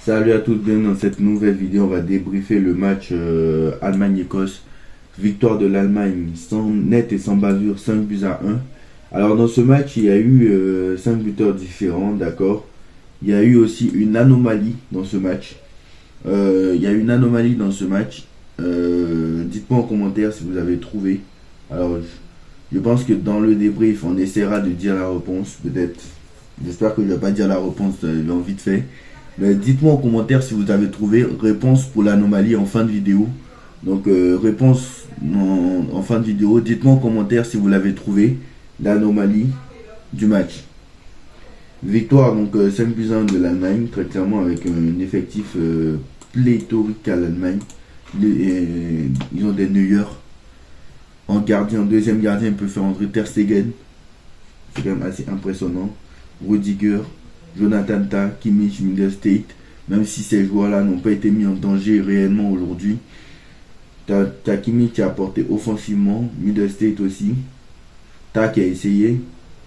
Salut à tous, bienvenue dans cette nouvelle vidéo. On va débriefer le match Allemagne-Écosse. Victoire de l'Allemagne sans net et sans bavure, 5 buts à 1. Alors dans ce match, il y a eu 5 buteurs différents, d'accord. Il y a eu aussi une anomalie dans ce match. Dites-moi en commentaire si vous avez trouvé. Alors je pense que dans le débrief, on essaiera de dire la réponse, peut-être. J'espère que je ne vais pas dire la réponse vite fait. Mais dites-moi en commentaire si vous avez trouvé réponse pour l'anomalie en fin de vidéo. Donc réponse en fin de vidéo. Dites-moi en commentaire si vous l'avez trouvé, l'anomalie du match. Victoire donc 5 buts à 1 de l'Allemagne, très clairement avec un effectif pléthorique à l'Allemagne. Ils ont des Neuer en gardien, en deuxième gardien, il peut faire entrer Ter Stegen. C'est quand même assez impressionnant. Rudiger, Jonathan Tah, Kimmich, Middle State, même si ces joueurs-là n'ont pas été mis en danger réellement aujourd'hui. T'as Kimmich qui a apporté offensivement, Middle State aussi. Tah qui a essayé,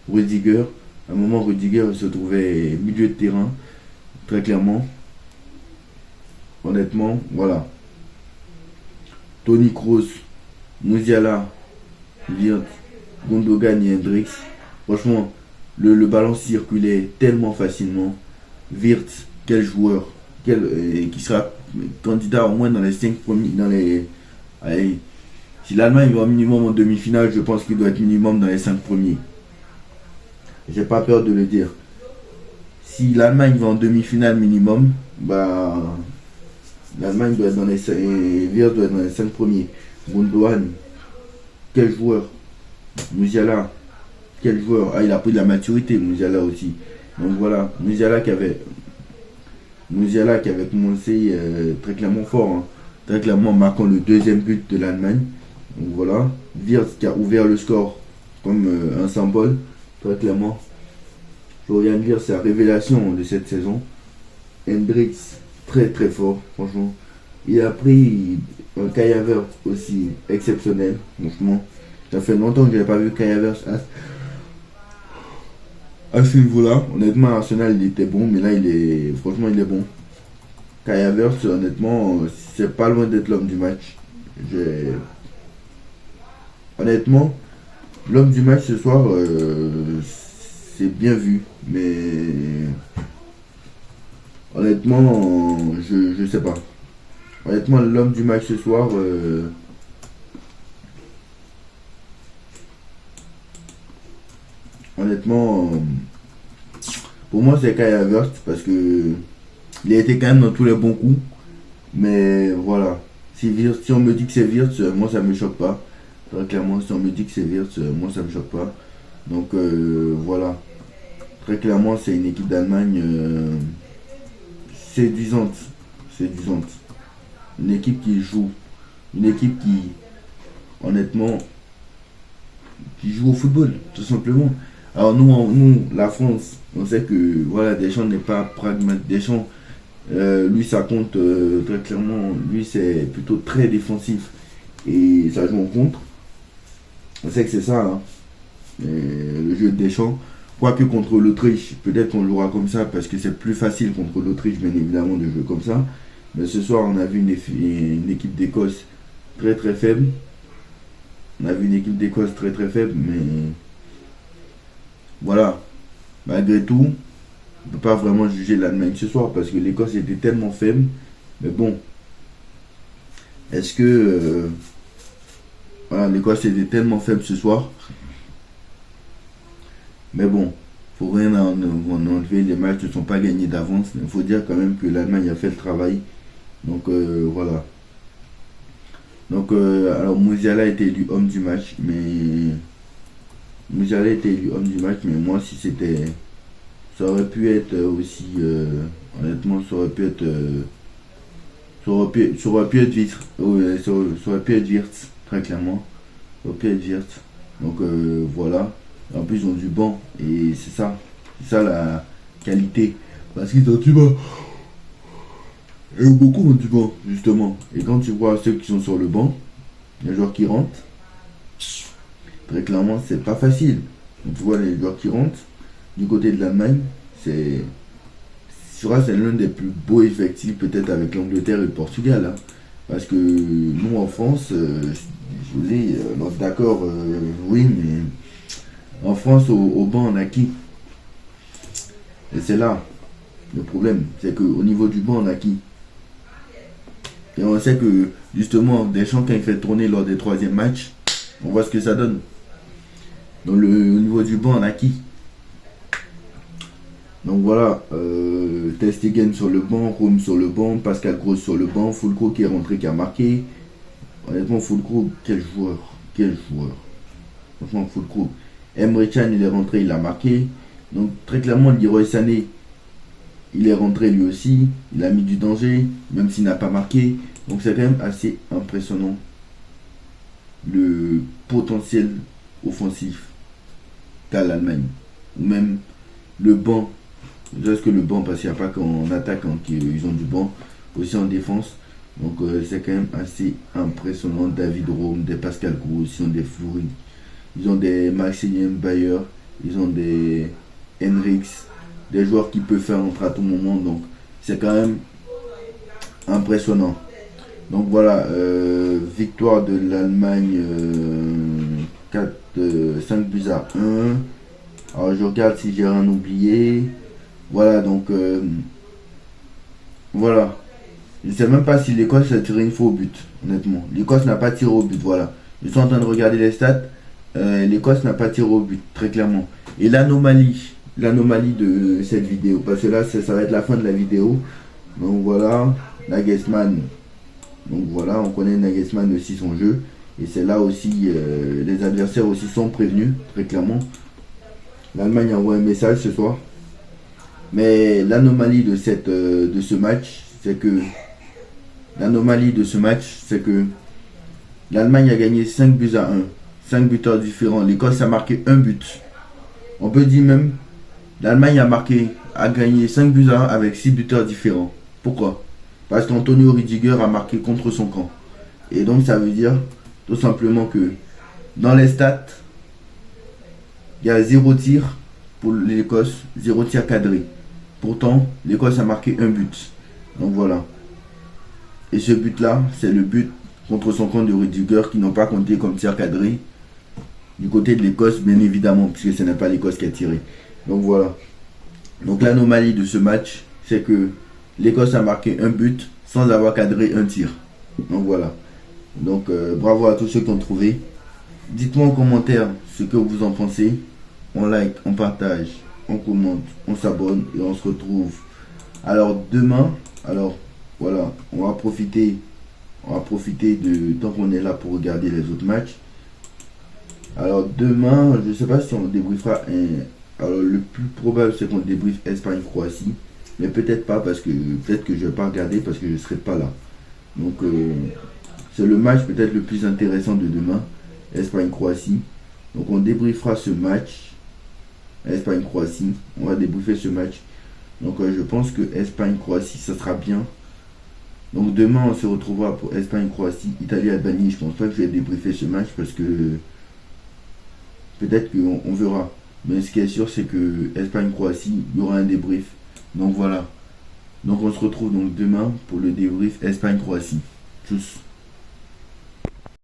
Rudiger. À un moment, Rudiger se trouvait milieu de terrain, très clairement. Honnêtement, voilà. Toni Kroos, Musiala, Wirtz, Gundogan et Hendrix. Franchement, le ballon circulait tellement facilement. Wirtz, quel joueur, qui sera candidat au moins dans les 5 premiers. Allez, si l'Allemagne va minimum en demi-finale, je pense qu'il doit être minimum dans les 5 premiers. J'ai pas peur de le dire. Si l'Allemagne va en demi-finale minimum, l'Allemagne doit être dans les 5, Wirtz doit être dans les 5 premiers. Gundogan, quel joueur. Musiala, quel joueur. Il a pris de la maturité, Musiala aussi. Donc voilà, Musiala qui avait commencé très clairement fort, hein. Très clairement marquant le deuxième but de l'Allemagne. Donc voilà, Wirtz qui a ouvert le score comme un symbole, très clairement. Florian Wirtz, c'est la révélation de cette saison. Hendrix, très très fort, franchement. Il a pris un Kai Havertz aussi exceptionnel, franchement. Ça fait longtemps que je n'avais pas vu Kai Havertz à ce niveau-là. Honnêtement, Arsenal, il était bon, mais là, franchement, il est bon. Kai Havertz, honnêtement, c'est pas loin d'être l'homme du match. Honnêtement, l'homme du match ce soir, c'est bien vu, mais honnêtement, je sais pas. Honnêtement, l'homme du match ce soir, honnêtement, pour moi, c'est Kai Havertz parce que il a été quand même dans tous les bons coups. Mais voilà, si on me dit que c'est Wirtz, moi ça me choque pas. Très clairement, si on me dit que c'est Wirtz, moi ça me choque pas. Donc voilà, très clairement, c'est une équipe d'Allemagne séduisante. Séduisante. Une équipe qui joue. Une équipe qui, honnêtement, qui joue au football, tout simplement. Alors nous, la France, on sait que voilà, Deschamps n'est pas pragmatique. Deschamps, lui, ça compte très clairement. Lui, c'est plutôt très défensif et ça joue en contre. On sait que c'est ça, hein, le jeu de Deschamps. Quoique contre l'Autriche, peut-être qu'on jouera comme ça parce que c'est plus facile contre l'Autriche, bien évidemment, de jouer comme ça. Mais ce soir, on a vu une équipe d'Écosse très très faible. On a vu une équipe d'Écosse très très faible, mais voilà. Malgré tout, on ne peut pas vraiment juger l'Allemagne ce soir parce que l'Écosse était tellement faible. Mais bon, est-ce que voilà, l'Écosse était tellement faible ce soir. Mais bon, faut rien en enlever. Les matchs ne sont pas gagnés d'avance. Il faut dire quand même que l'Allemagne a fait le travail. Donc voilà. Donc alors Musiala a été élu homme du match, mais moi si c'était, ça aurait pu être aussi, honnêtement, ça aurait pu être Wirtz, très clairement. Ça aurait pu être Wirtz. Donc voilà. En plus ils ont du banc et c'est ça la qualité. Parce qu'ils ont du banc. Et beaucoup ont du banc, justement. Et quand tu vois ceux qui sont sur le banc, les joueurs qui rentrent, très clairement, c'est pas facile. Quand tu vois les joueurs qui rentrent, du côté de l'Allemagne, sera c'est l'un des plus beaux effectifs, peut-être avec l'Angleterre et le Portugal. Hein. Parce que nous en France, je vous dis, d'accord, oui, mais en France, au banc, on a qui? Et c'est là le problème, c'est qu'au niveau du banc, on a qui? Et on sait que justement, Deschamps, quand il fait tourner lors des troisièmes matchs, on voit ce que ça donne. Donc au niveau du banc, on a qui? Donc voilà, Ter Stegen sur le banc, Rome sur le banc, Pascal Gross sur le banc, Fulcro qui est rentré, qui a marqué. Honnêtement, Fulcro, quel joueur, quel joueur. Franchement, Fulcro. Emre Can, il est rentré, il a marqué. Donc très clairement, Leroy Sané, il est rentré lui aussi, il a mis du danger, même s'il n'a pas marqué. Donc c'est quand même assez impressionnant le potentiel offensif qu'a l'Allemagne. Ou même le banc. Juste que le banc, parce qu'il n'y a pas qu'en attaque qu'ils ont du banc, aussi en défense. Donc c'est quand même assez impressionnant. David Rome, des Pascal Gross, ils ont des Fleury, ils ont des Maximilien Bayer, ils ont des Henriks, des joueurs qui peuvent faire entrer à tout moment. Donc c'est quand même impressionnant. Donc voilà, victoire de l'Allemagne 5 buts à 1. Alors je regarde si j'ai rien oublié. Voilà, donc voilà. Je ne sais même pas si l'Écosse a tiré une fois au but, honnêtement. L'Écosse n'a pas tiré au but, voilà. Je suis en train de regarder les stats. L'Écosse n'a pas tiré au but, très clairement. Et l'anomalie de cette vidéo, parce que là, ça va être la fin de la vidéo. Donc voilà, Nagelsmann. Donc voilà, on connaît Nagelsmann aussi son jeu. Et c'est là aussi, les adversaires aussi sont prévenus, très clairement. L'Allemagne envoie un message ce soir. Mais l'anomalie de ce match, c'est que l'Allemagne a gagné 5 buts à 1. 5 buteurs différents. L'Écosse a marqué un but. On peut dire même, l'Allemagne a gagné 5 buts à 1 avec 6 buteurs différents. Pourquoi? Parce qu'Antonio Rüdiger a marqué contre son camp. Et donc ça veut dire tout simplement que dans les stats, il y a 0 tir pour l'Écosse, 0 tir cadré. Pourtant, l'Écosse a marqué un but. Donc voilà. Et ce but-là, c'est le but contre son camp de Rüdiger qui n'ont pas compté comme tir cadré. Du côté de l'Écosse, bien évidemment, puisque ce n'est pas l'Écosse qui a tiré. Donc voilà. Donc l'anomalie de ce match, c'est que l'Écosse a marqué un but sans avoir cadré un tir. Donc voilà. Donc bravo à tous ceux qui ont trouvé. Dites-moi en commentaire ce que vous en pensez. On like, on partage, on commente, on s'abonne et on se retrouve. Alors demain, voilà, on va profiter de tant qu'on est là pour regarder les autres matchs. Alors demain, je ne sais pas si on débriefera alors le plus probable c'est qu'on débriefe Espagne-Croatie. Mais peut-être pas parce que peut-être que je ne vais pas regarder parce que je ne serai pas là. Donc c'est le match peut-être le plus intéressant de demain, Espagne-Croatie. Donc on débriefera ce match. Espagne-Croatie, on va débriefer ce match. Donc je pense que Espagne-Croatie, ça sera bien. Donc demain, on se retrouvera pour Espagne-Croatie, Italie-Albanie. Je pense pas que je vais débriefer ce match parce que peut-être qu'on verra. Mais ce qui est sûr, c'est que Espagne-Croatie, il y aura un débrief. Donc voilà. Donc on se retrouve donc demain pour le débrief Espagne-Croatie. Tchuss.